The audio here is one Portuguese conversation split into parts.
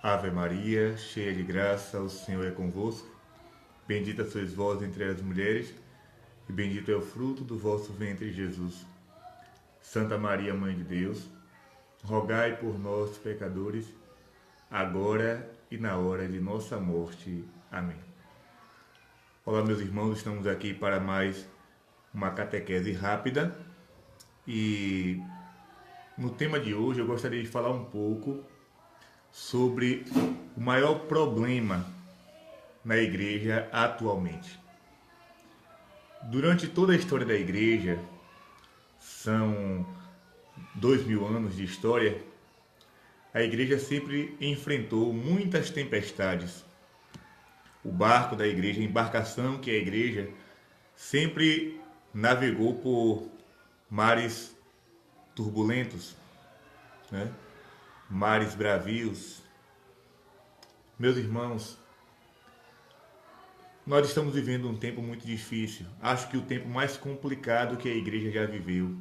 Ave Maria, cheia de graça, o Senhor é convosco. Bendita sois vós entre as mulheres, e bendito é o fruto do vosso ventre, Jesus. Santa Maria, Mãe de Deus, rogai por nós, pecadores, agora e na hora de nossa morte. Amém. Olá, meus irmãos, estamos aqui para mais uma catequese rápida e no tema de hoje eu gostaria de falar um pouco sobre o maior problema na igreja atualmente. Durante toda a história da igreja, são 2000 anos de história, a igreja sempre enfrentou muitas tempestades. O barco da igreja, a embarcação que é a igreja, sempre navegou por mares turbulentos, né? Mares bravios. Meus irmãos, nós estamos vivendo um tempo muito difícil. Acho que o tempo mais complicado que a igreja já viveu.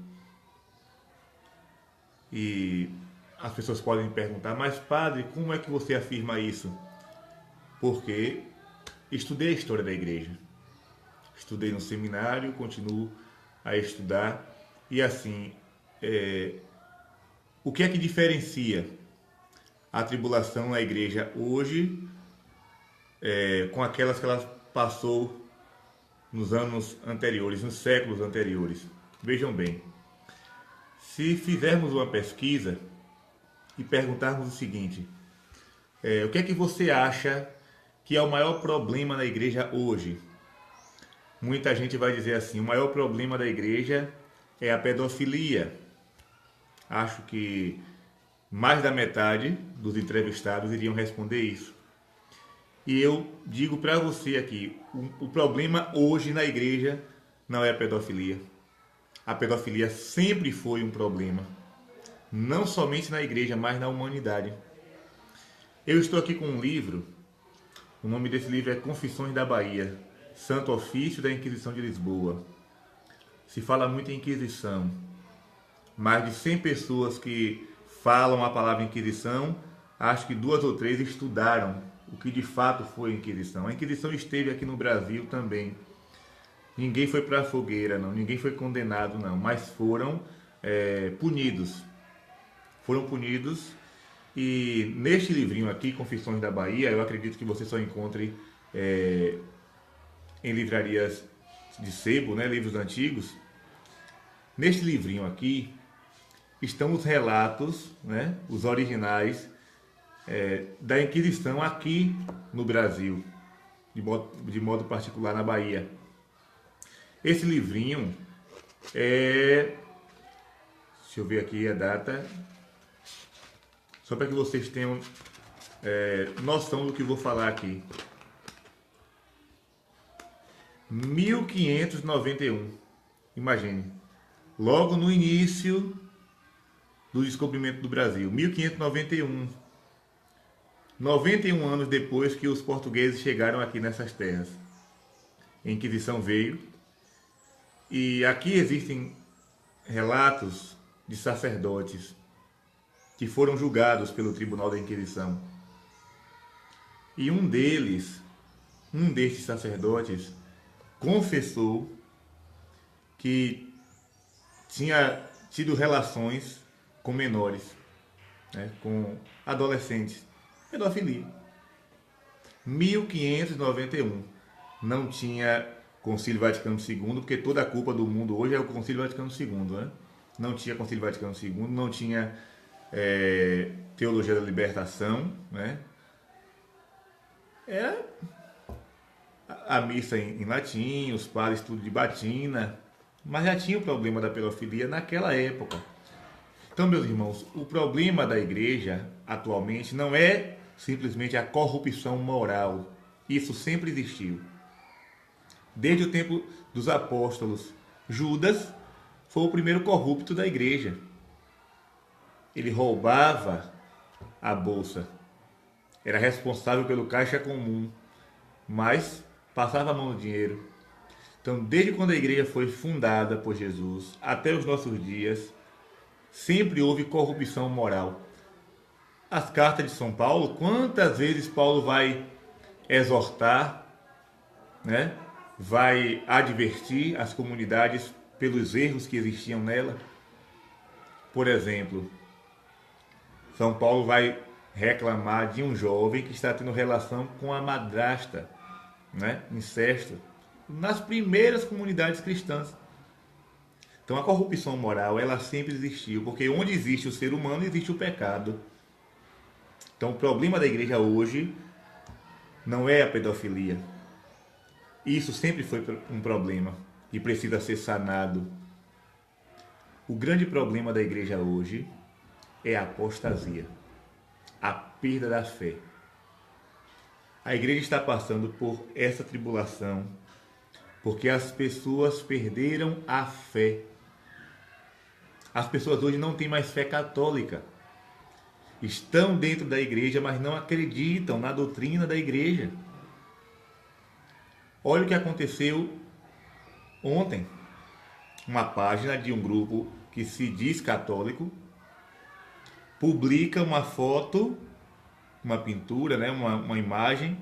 E as pessoas podem me perguntar, mas padre, como é que você afirma isso? Porque estudei a história da igreja. Estudei no seminário, continuo a estudar. E assim, o que é que diferencia a tribulação na igreja hoje com aquelas que ela passou nos anos anteriores, nos séculos anteriores? Vejam bem, se fizermos uma pesquisa e perguntarmos o seguinte, o que é que você acha que é o maior problema na igreja hoje? Muita gente vai dizer assim, o maior problema da igreja é a pedofilia. Acho que mais da metade dos entrevistados iriam responder isso. E eu digo para você aqui, o problema hoje na igreja não é a pedofilia. A pedofilia sempre foi um problema, não somente na igreja, mas na humanidade. Eu estou aqui com um livro, o nome desse livro é Confissões da Bahia, Santo Ofício da Inquisição de Lisboa. Se fala muito em Inquisição. Mais de 100 pessoas que falam a palavra Inquisição, acho que 2 ou 3 estudaram o que de fato foi a Inquisição. A Inquisição esteve aqui no Brasil também. Ninguém foi para a fogueira, não. Ninguém foi condenado, não. Mas foram punidos. Foram punidos. E neste livrinho aqui, Confissões da Bahia, eu acredito que você só encontre em livrarias de sebo, né, livros antigos. Neste livrinho aqui estão os relatos, né, os originais da Inquisição aqui no Brasil, de modo particular na Bahia. Esse livrinho deixa eu ver aqui a data, só para que vocês tenham noção do que vou falar aqui. 1591, imagine, logo no início do descobrimento do Brasil, 1591, 91 anos depois que os portugueses chegaram aqui nessas terras. A Inquisição veio e aqui existem relatos de sacerdotes que foram julgados pelo Tribunal da Inquisição. E um destes sacerdotes confessou que tinha tido relações com menores, né, com adolescentes, pedofilia. 1591, não tinha Concílio Vaticano II, porque toda a culpa do mundo hoje é o Concílio Vaticano II, né? Não tinha Concílio Vaticano II, não tinha Teologia da Libertação, né? Era a missa em latim, os padres tudo de batina, mas já tinha o problema da pedofilia naquela época. Então, meus irmãos, o problema da igreja atualmente não é simplesmente a corrupção moral. Isso sempre existiu. Desde o tempo dos apóstolos, Judas foi o primeiro corrupto da igreja. Ele roubava a bolsa. Era responsável pelo caixa comum, mas passava a mão no dinheiro. Então, desde quando a igreja foi fundada por Jesus até os nossos dias, sempre houve corrupção moral. as cartas de São Paulo, quantas vezes Paulo vai exortar, né? Vai advertir as comunidades pelos erros que existiam nela. Por exemplo, São Paulo vai reclamar de um jovem que está tendo relação com a madrasta, né? Incesto, nas primeiras comunidades cristãs. Então a corrupção moral, ela sempre existiu, porque onde existe o ser humano, existe o pecado. Então o problema da igreja hoje não é a pedofilia. Isso sempre foi um problema e precisa ser sanado. O grande problema da igreja hoje é a apostasia, a perda da fé. A igreja está passando por essa tribulação porque as pessoas perderam a fé. As pessoas hoje não têm mais fé católica. Estão dentro da igreja, mas não acreditam na doutrina da igreja. Olha o que aconteceu ontem. Uma página de um grupo que se diz católico publica uma foto, uma pintura, né, uma imagem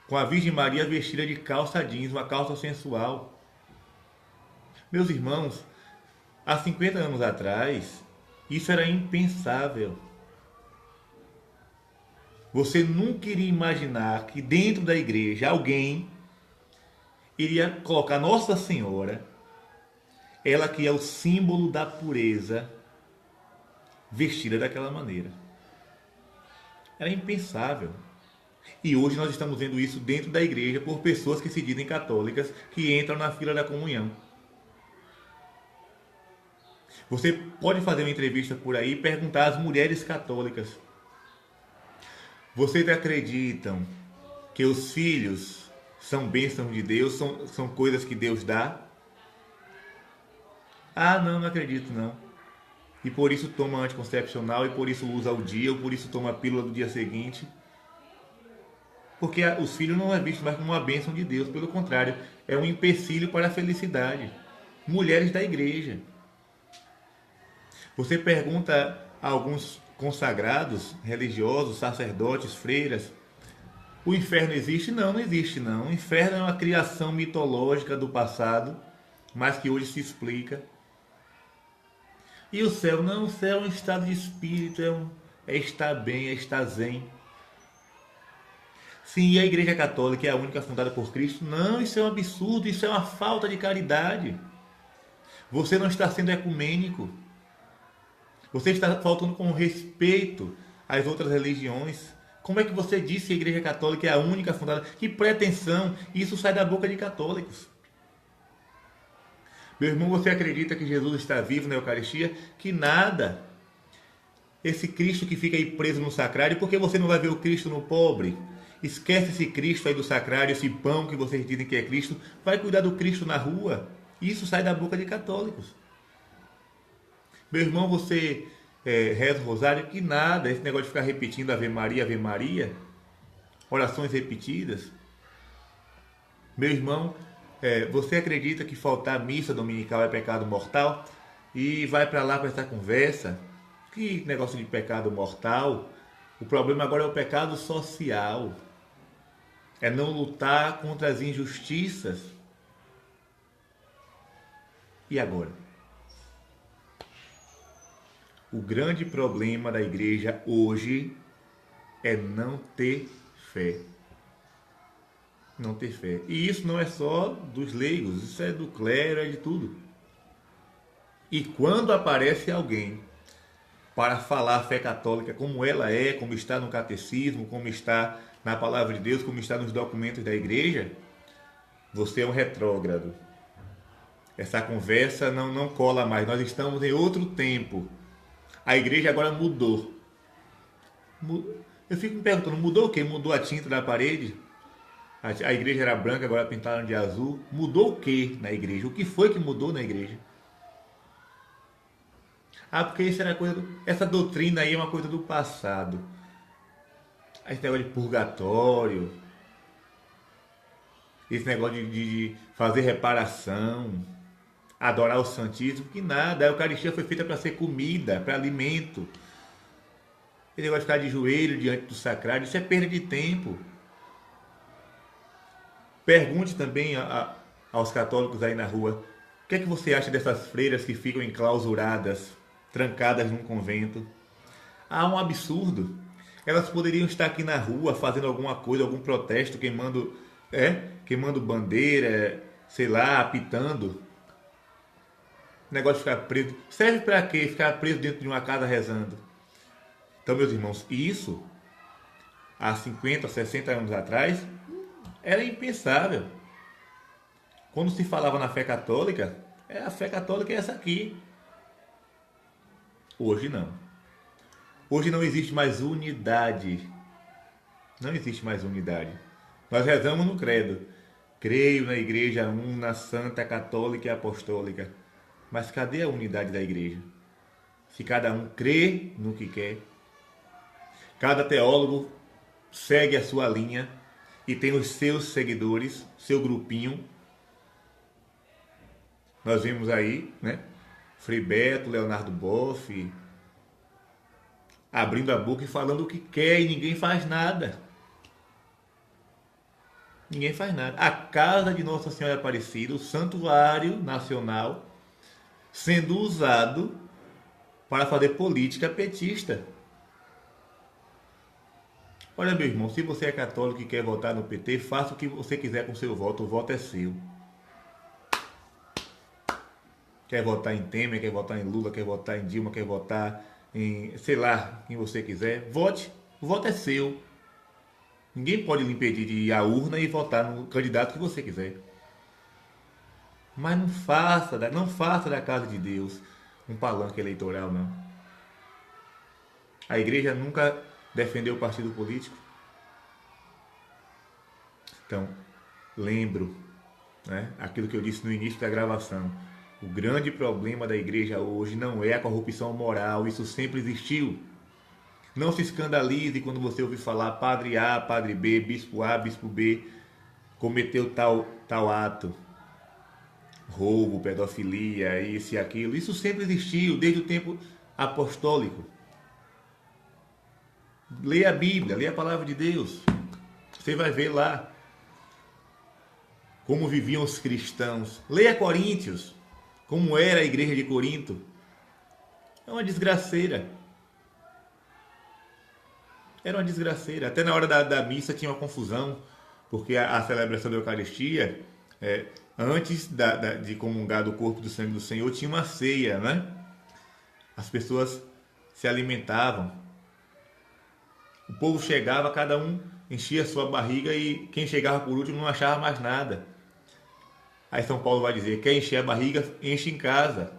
com a Virgem Maria vestida de calça jeans, uma calça sensual. Meus irmãos, há 50 anos atrás, isso era impensável. Você nunca iria imaginar que dentro da igreja alguém iria colocar Nossa Senhora, ela que é o símbolo da pureza, vestida daquela maneira. Era impensável. E hoje nós estamos vendo isso dentro da igreja por pessoas que se dizem católicas, que entram na fila da comunhão. Você pode fazer uma entrevista por aí e perguntar às mulheres católicas: vocês acreditam que os filhos são bênçãos de Deus, são coisas que Deus dá? Ah, não acredito não. E por isso toma anticoncepcional, e por isso usa o dia, ou por isso toma a pílula do dia seguinte. Porque os filhos não é visto mais como uma bênção de Deus, pelo contrário, é um empecilho para a felicidade. Mulheres da igreja. Você pergunta a alguns consagrados, religiosos, sacerdotes, freiras: o inferno existe? Não, não existe não. O inferno é uma criação mitológica do passado, mas que hoje se explica. E o céu? Não, o céu é um estado de espírito, é estar bem, é estar zen. Sim, e a Igreja Católica é a única fundada por Cristo? Não, isso é um absurdo, isso é uma falta de caridade. Você não está sendo ecumênico. Você está faltando com respeito às outras religiões. Como é que você disse que a Igreja Católica é a única fundada? Que pretensão! Isso sai da boca de católicos. Meu irmão, você acredita que Jesus está vivo na Eucaristia? Que nada! Esse Cristo que fica aí preso no sacrário, por que você não vai ver o Cristo no pobre? Esquece esse Cristo aí do sacrário, esse pão que vocês dizem que é Cristo. Vai cuidar do Cristo na rua. Isso sai da boca de católicos. Meu irmão, você reza o rosário? Que nada, esse negócio de ficar repetindo Ave Maria, orações repetidas. Meu irmão, você acredita que faltar missa dominical é pecado mortal? E vai para lá para essa conversa? Que negócio de pecado mortal? O problema agora é o pecado social. É não lutar contra as injustiças. E agora? O grande problema da igreja hoje é não ter fé. Não ter fé. E isso não é só dos leigos, isso é do clero, é de tudo. E quando aparece alguém para falar a fé católica como ela é, como está no catecismo, como está na palavra de Deus, como está nos documentos da igreja, você é um retrógrado. Essa conversa não cola mais. Nós estamos em outro tempo. A igreja agora mudou. Eu fico me perguntando, mudou o quê? Mudou a tinta da parede? A igreja era branca, agora pintaram de azul. Mudou o quê na igreja? O que foi que mudou na igreja? Ah, porque isso era essa doutrina aí é uma coisa do passado. Esse negócio de purgatório, esse negócio de fazer reparação, adorar o Santíssimo, que nada. A Eucaristia foi feita para ser comida, para alimento. Ele vai ficar de joelho diante do sacrário. Isso é perda de tempo. Pergunte também aos católicos aí na rua, o que é que você acha dessas freiras que ficam enclausuradas, trancadas num convento? Ah, um absurdo. Elas poderiam estar aqui na rua fazendo alguma coisa, algum protesto, queimando bandeira, sei lá, apitando. O negócio de ficar preso. Serve para quê? Ficar preso dentro de uma casa rezando. Então, meus irmãos, isso há 50, 60 anos atrás era impensável. Quando se falava na fé católica, a fé católica é essa aqui. Hoje não. Hoje não existe mais unidade. Não existe mais unidade. Nós rezamos no credo. Creio na igreja una, santa, católica e apostólica. Mas cadê a unidade da igreja? Se cada um crê no que quer, cada teólogo segue a sua linha e tem os seus seguidores, seu grupinho. Nós vimos aí, né? Frei Beto, Leonardo Boff, abrindo a boca e falando o que quer e ninguém faz nada. Ninguém faz nada. A casa de Nossa Senhora Aparecida, o santuário nacional, sendo usado para fazer política petista. Olha, meu irmão, se você é católico e quer votar no PT, faça o que você quiser com seu voto. O voto é seu. Quer votar em Temer, quer votar em Lula, quer votar em Dilma, quer votar em, sei lá, quem você quiser. Vote. O voto é seu. Ninguém pode lhe impedir de ir à urna e votar no candidato que você quiser. Mas não faça da casa de Deus um palanque eleitoral, não. A igreja nunca defendeu o partido político. Então, lembro, né, aquilo que eu disse no início da gravação. O grande problema da igreja hoje não é a corrupção moral, isso sempre existiu. Não se escandalize quando você ouvir falar padre A, padre B, bispo A, bispo B cometeu tal ato. Roubo, pedofilia, isso e aquilo. Isso sempre existiu, desde o tempo apostólico. Leia a Bíblia, leia a palavra de Deus. Você vai ver lá como viviam os cristãos. Leia Coríntios, como era a igreja de Corinto. É uma desgraceira. Era uma desgraceira. Até na hora da missa tinha uma confusão, porque a celebração da Eucaristia, antes de comungar do corpo e do sangue do Senhor, tinha uma ceia, né? As pessoas se alimentavam. O povo chegava, cada um enchia a sua barriga e quem chegava por último não achava mais nada. Aí São Paulo vai dizer, quer encher a barriga, enche em casa.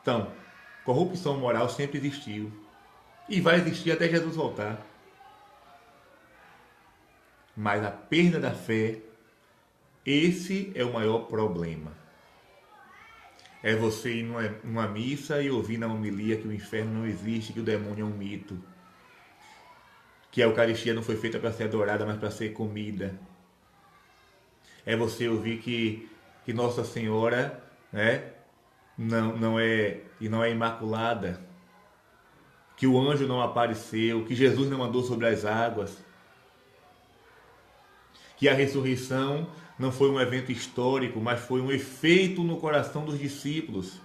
Então, corrupção moral sempre existiu. E vai existir até Jesus voltar. Mas a perda da fé, esse é o maior problema. É você ir numa missa e ouvir na homilia que o inferno não existe, que o demônio é um mito. Que a Eucaristia não foi feita para ser adorada, mas para ser comida. É você ouvir que Nossa Senhora, né, não é imaculada. Que o anjo não apareceu, que Jesus não andou sobre as águas. Que a ressurreição não foi um evento histórico, mas foi um efeito no coração dos discípulos.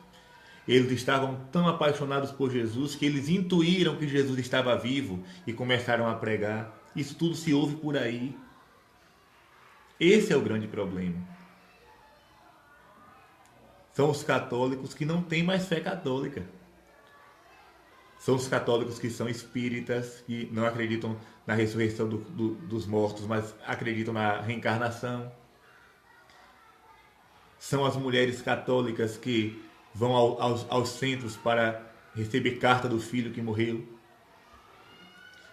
Eles estavam tão apaixonados por Jesus que eles intuíram que Jesus estava vivo e começaram a pregar. Isso tudo se ouve por aí. Esse é o grande problema. São os católicos que não têm mais fé católica. São os católicos que são espíritas, que não acreditam na ressurreição dos mortos, mas acreditam na reencarnação. São as mulheres católicas que vão aos centros para receber carta do filho que morreu.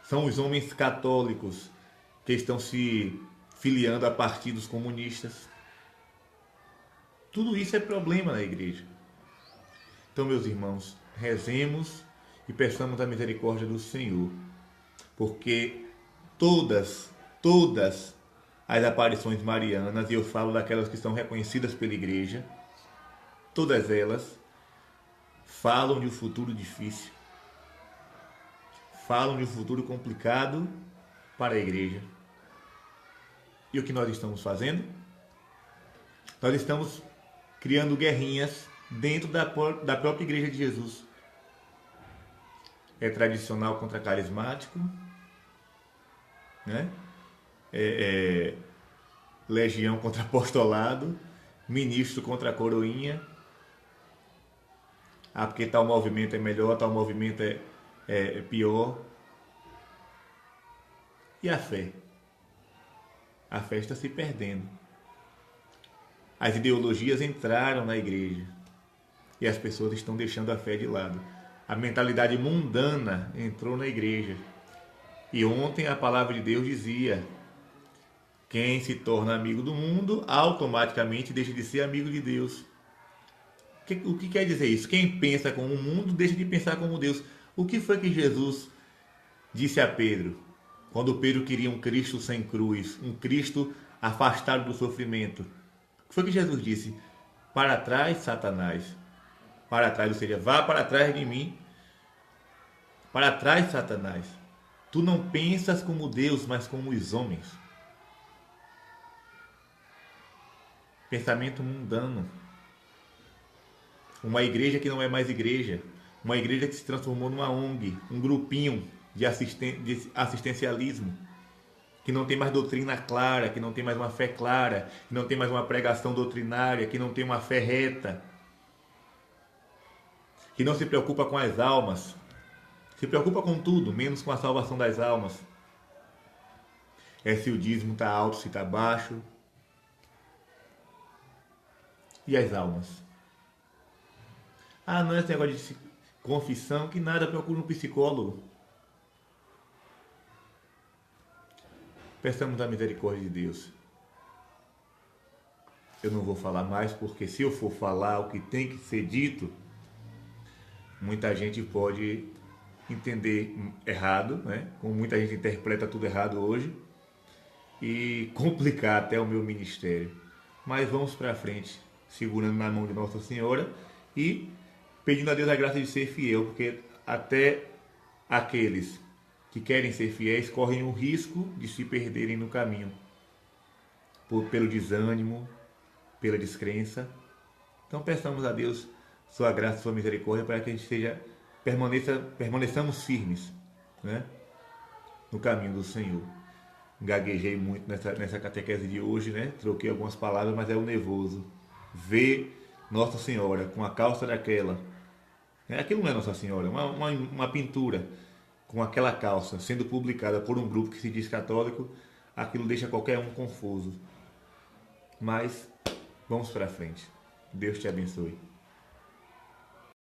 São os homens católicos que estão se filiando a partidos comunistas. Tudo isso é problema na igreja. Então, meus irmãos, rezemos e peçamos a misericórdia do Senhor, porque todas as aparições marianas, e eu falo daquelas que são reconhecidas pela igreja, todas elas falam de um futuro difícil. falam de um futuro complicado para a igreja. E o que nós estamos fazendo? Nós estamos criando guerrinhas dentro da própria igreja de Jesus. É tradicional contra carismático, né? Legião contra apostolado, ministro contra coroinha. Ah, porque tal movimento é melhor, tal movimento é pior. E a fé? A fé está se perdendo. As ideologias entraram na igreja e as pessoas estão deixando a fé de lado. A mentalidade mundana entrou na igreja. E ontem a palavra de Deus dizia: quem se torna amigo do mundo automaticamente deixa de ser amigo de Deus. O que quer dizer isso? Quem pensa como o mundo deixa de pensar como Deus. O que foi que Jesus disse a Pedro? Quando Pedro queria um Cristo sem cruz, um Cristo afastado do sofrimento. O que foi que Jesus disse? Para trás, Satanás. Para trás, ou seja, vá para trás de mim. Para trás, Satanás. Tu não pensas como Deus, mas como os homens. Pensamento mundano. Uma igreja que não é mais igreja. Uma igreja que se transformou numa ONG, um grupinho de assistencialismo, que não tem mais doutrina clara, que não tem mais uma fé clara, que não tem mais uma pregação doutrinária, que não tem uma fé reta, que não se preocupa com as almas, se preocupa com tudo, menos com a salvação das almas. É se o dízimo está alto, se está baixo. E as almas? Ah, não é esse negócio de confissão, que nada, procura um psicólogo. Peçamos a misericórdia de Deus. Eu não vou falar mais, porque se eu for falar o que tem que ser dito, muita gente pode entender errado, né? Como muita gente interpreta tudo errado hoje, e complicar até o meu ministério. Mas vamos para frente, segurando na mão de Nossa Senhora e pedindo a Deus a graça de ser fiel, porque até aqueles que querem ser fiéis correm o risco de se perderem no caminho, pelo desânimo, pela descrença. Então peçamos a Deus sua graça, sua misericórdia, para que a gente permaneçamos firmes, né, no caminho do Senhor. Gaguejei muito nessa catequese de hoje, né? Troquei algumas palavras, mas é o nervoso. Ver Nossa Senhora com a calça daquela. Aquilo não é Nossa Senhora, uma pintura com aquela calça sendo publicada por um grupo que se diz católico, aquilo deixa qualquer um confuso. Mas vamos para frente. Deus te abençoe.